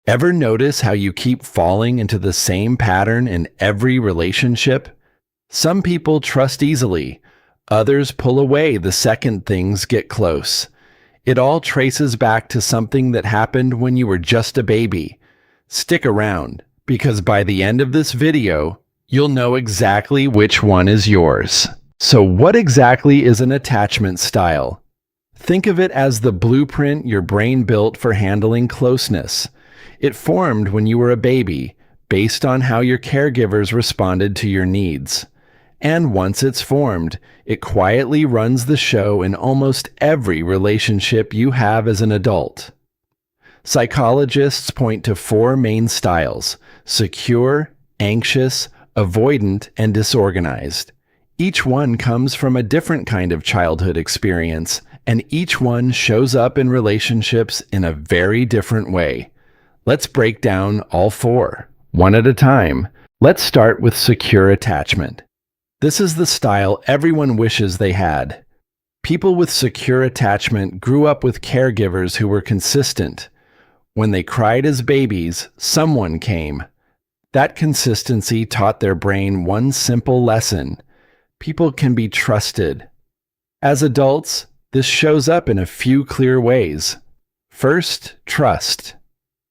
Ever notice how you keep falling into the same pattern in every relationship? Some people trust easily, others pull away the second things get close. It all traces back to something that happened when you were just a baby. Stick around, because by the end of this video, you'll know exactly which one is yours. So what exactly is an attachment style? Think of it as the blueprint your brain built for handling closeness. It formed when you were a baby, based on how your caregivers responded to your needs. And once it's formed, it quietly runs the show in almost every relationship you have as an adult. Psychologists point to four main styles: secure, anxious, avoidant, and disorganized. Each one comes from a different kind of childhood experience, and each one shows up in relationships in a very different way. Let's break down all four, one at a time. Let's start with secure attachment. This is the style everyone wishes they had. People with secure attachment grew up with caregivers who were consistent. When they cried as babies, someone came. That consistency taught their brain one simple lesson: people can be trusted. As adults, this shows up in a few clear ways. First, trust.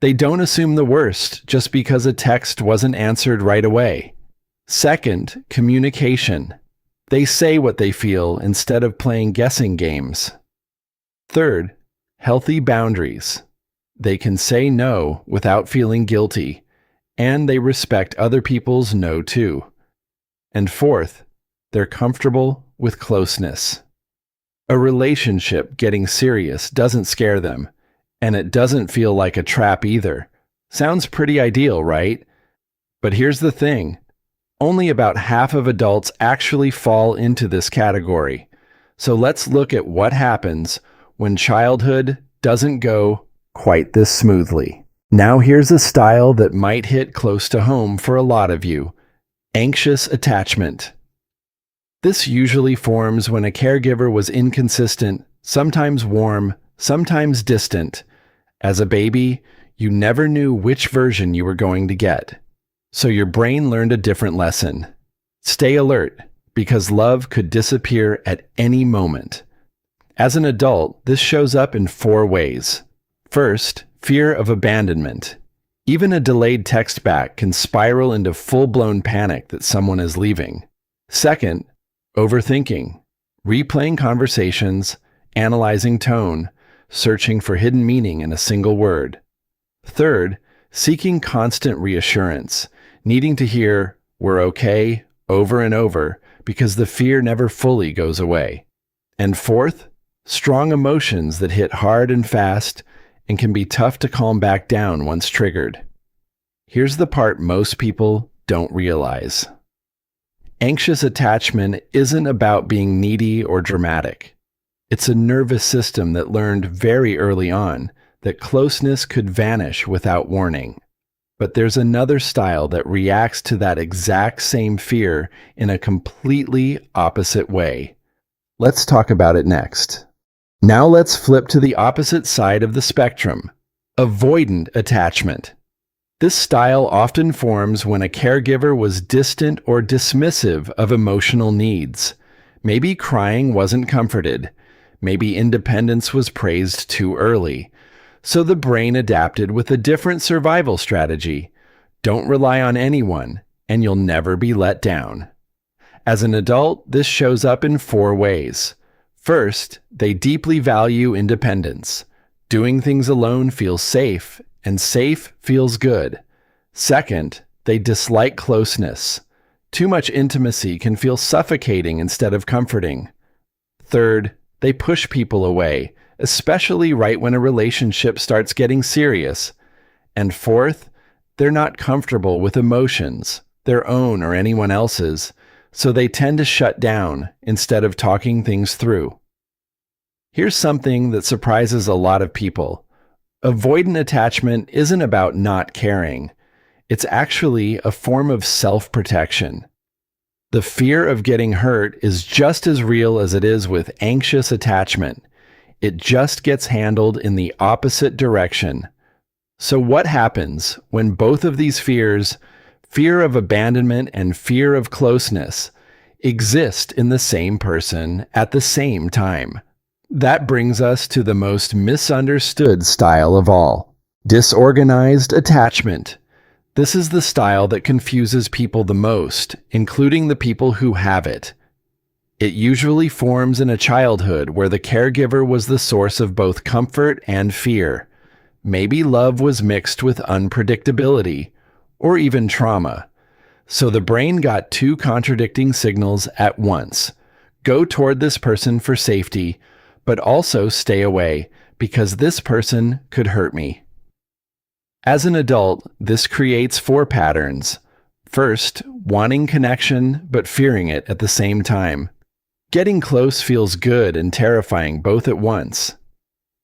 They don't assume the worst just because a text wasn't answered right away. Second, communication. They say what they feel instead of playing guessing games. Third, healthy boundaries. They can say no without feeling guilty, and they respect other people's no too. And fourth, they're comfortable with closeness. A relationship getting serious doesn't scare them, and it doesn't feel like a trap either. Sounds pretty ideal, right? But here's the thing. Only about half of adults actually fall into this category. So let's look at what happens when childhood doesn't go quite this smoothly. Now here's a style that might hit close to home for a lot of you: anxious attachment. This usually forms when a caregiver was inconsistent, sometimes warm, sometimes distant. As a baby, you never knew which version you were going to get. So your brain learned a different lesson. Stay alert, because love could disappear at any moment. As an adult, this shows up in four ways. First, fear of abandonment. Even a delayed text back can spiral into full-blown panic that someone is leaving. Second, overthinking. Replaying conversations, analyzing tone, searching for hidden meaning in a single word. Third, seeking constant reassurance, needing to hear "we're okay" over and over because the fear never fully goes away. And fourth, strong emotions that hit hard and fast and can be tough to calm back down once triggered. Here's the part most people don't realize. Anxious attachment isn't about being needy or dramatic. It's a nervous system that learned very early on that closeness could vanish without warning. But there's another style that reacts to that exact same fear in a completely opposite way. Let's talk about it next. Now let's flip to the opposite side of the spectrum: avoidant attachment. This style often forms when a caregiver was distant or dismissive of emotional needs. Maybe crying wasn't comforted. Maybe independence was praised too early. So the brain adapted with a different survival strategy. Don't rely on anyone, and you'll never be let down. As an adult, this shows up in four ways. First, they deeply value independence. Doing things alone feels safe, and safe feels good. Second, they dislike closeness. Too much intimacy can feel suffocating instead of comforting. Third, they push people away, especially right when a relationship starts getting serious. And fourth, they're not comfortable with emotions, their own or anyone else's, so they tend to shut down instead of talking things through. Here's something that surprises a lot of people. Avoidant attachment isn't about not caring. It's actually a form of self-protection. The fear of getting hurt is just as real as it is with anxious attachment. It just gets handled in the opposite direction. So what happens when both of these fears, fear of abandonment and fear of closeness, exist in the same person at the same time? That brings us to the most misunderstood style of all, disorganized attachment. This is the style that confuses people the most, including the people who have it. It usually forms in a childhood where the caregiver was the source of both comfort and fear. Maybe love was mixed with unpredictability, or even trauma. So the brain got two contradicting signals at once. Go toward this person for safety, but also stay away, because this person could hurt me. As an adult, this creates four patterns. First, wanting connection but fearing it at the same time. Getting close feels good and terrifying both at once.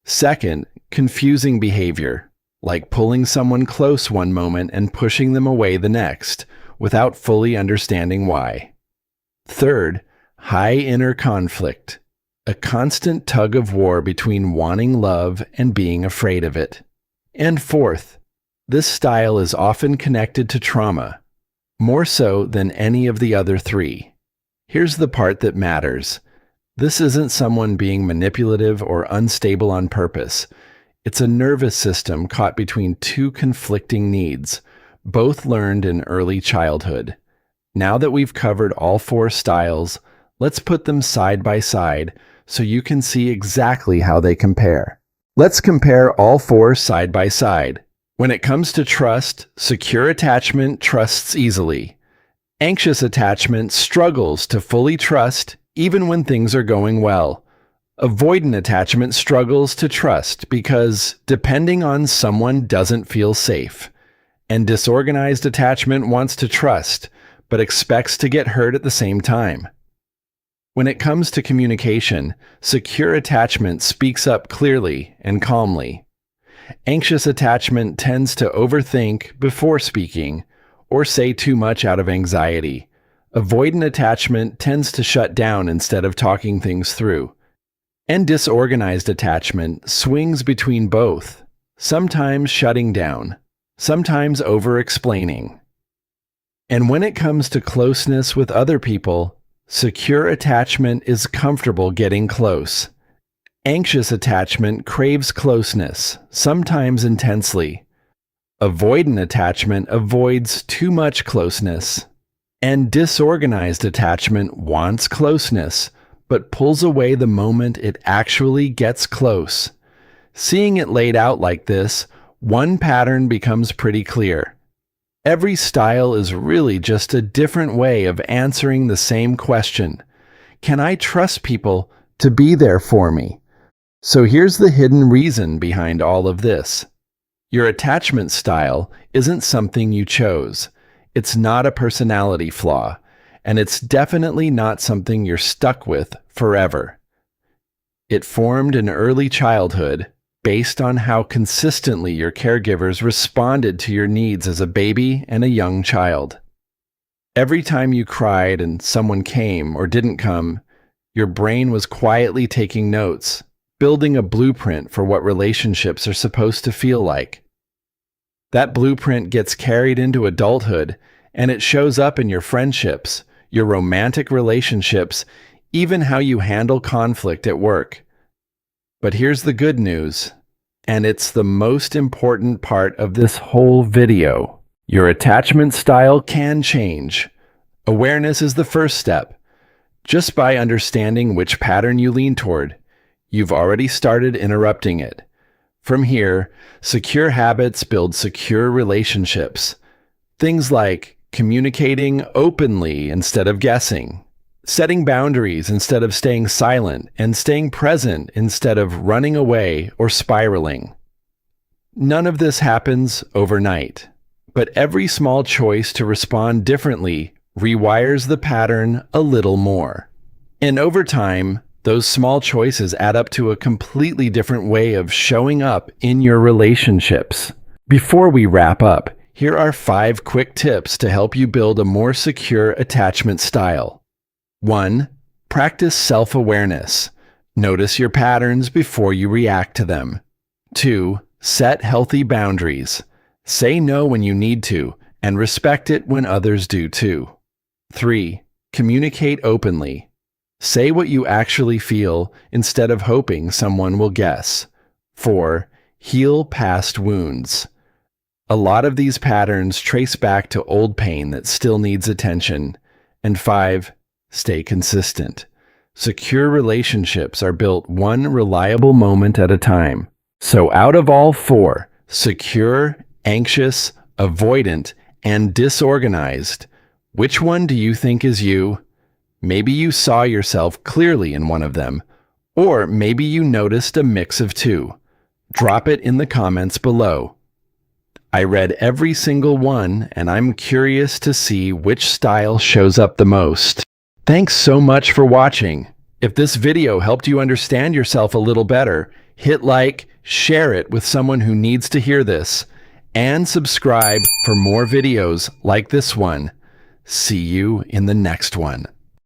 Second, confusing behavior, like pulling someone close one moment and pushing them away the next, without fully understanding why. Third, high inner conflict, a constant tug of war between wanting love and being afraid of it. And fourth, this style is often connected to trauma, more so than any of the other three. Here's the part that matters. This isn't someone being manipulative or unstable on purpose. It's a nervous system caught between two conflicting needs, both learned in early childhood. Now that we've covered all four styles, let's put them side by side so you can see exactly how they compare. Let's compare all four side by side. When it comes to trust, secure attachment trusts easily. Anxious attachment struggles to fully trust even when things are going well. Avoidant attachment struggles to trust because depending on someone doesn't feel safe. And disorganized attachment wants to trust, but expects to get hurt at the same time. When it comes to communication, secure attachment speaks up clearly and calmly. Anxious attachment tends to overthink before speaking, or say too much out of anxiety. Avoidant attachment tends to shut down instead of talking things through. And disorganized attachment swings between both, sometimes shutting down, sometimes over-explaining. And when it comes to closeness with other people, secure attachment is comfortable getting close. Anxious attachment craves closeness, sometimes intensely. Avoidant attachment avoids too much closeness. And disorganized attachment wants closeness, but pulls away the moment it actually gets close. Seeing it laid out like this, one pattern becomes pretty clear. Every style is really just a different way of answering the same question. Can I trust people to be there for me? So here's the hidden reason behind all of this. Your attachment style isn't something you chose. It's not a personality flaw, and it's definitely not something you're stuck with forever. It formed in early childhood based on how consistently your caregivers responded to your needs as a baby and a young child. Every time you cried and someone came or didn't come, your brain was quietly taking notes, building a blueprint for what relationships are supposed to feel like. That blueprint gets carried into adulthood, and it shows up in your friendships, your romantic relationships, even how you handle conflict at work. But here's the good news, and it's the most important part of this whole video. Your attachment style can change. Awareness is the first step. Just by understanding which pattern you lean toward, you've already started interrupting it. From here, secure habits build secure relationships. Things like communicating openly instead of guessing, setting boundaries instead of staying silent, and staying present instead of running away or spiraling. None of this happens overnight, but every small choice to respond differently rewires the pattern a little more. And over time, those small choices add up to a completely different way of showing up in your relationships. Before we wrap up, here are 5 quick tips to help you build a more secure attachment style. 1. Practice self-awareness. Notice your patterns before you react to them. 2. Set healthy boundaries. Say no when you need to, and respect it when others do too. 3. Communicate openly. Say what you actually feel instead of hoping someone will guess. 4. Heal past wounds. A lot of these patterns trace back to old pain that still needs attention. And 5. Stay consistent. Secure relationships are built one reliable moment at a time. So out of all 4, secure, anxious, avoidant, and disorganized, which one do you think is you? Maybe you saw yourself clearly in one of them, or maybe you noticed a mix of two. Drop it in the comments below. I read every single one, and I'm curious to see which style shows up the most. Thanks so much for watching. If this video helped you understand yourself a little better, hit like, share it with someone who needs to hear this, and subscribe for more videos like this one. See you in the next one.